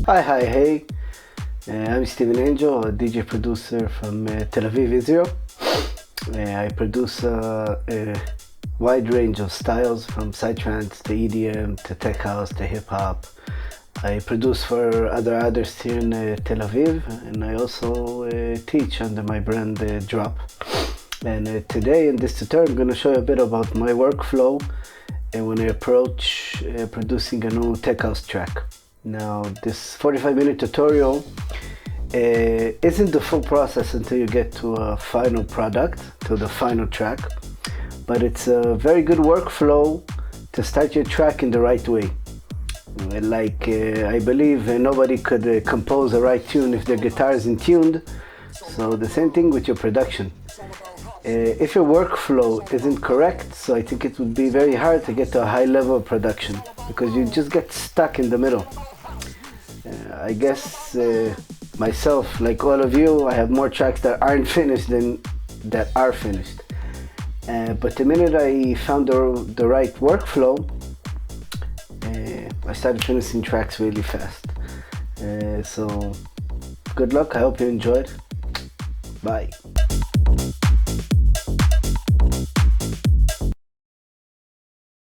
Hey. I'm Steven Angel, a DJ producer from Tel Aviv, Israel. I produce a wide range of styles from psytrance to EDM to tech house to hip hop. I produce for other artists here in Tel Aviv, and I also teach under my brand Drop. And today in this tutorial, I'm going to show you a bit about my workflow when I approach producing a new tech house track. Now, this 45-minute tutorial isn't the full process until you get to a final product, to the final track, but it's a very good workflow to start your track in the right way. I believe nobody could compose a right tune if their guitar isn't tuned, so the same thing with your production. If your workflow isn't correct, so I think it would be very hard to get to a high level of production because you just get stuck in the middle. I guess myself, like all of you, I have more tracks that aren't finished than that are finished. But the minute I found the right workflow, I started finishing tracks really fast. So good luck, I hope you enjoyed. Bye.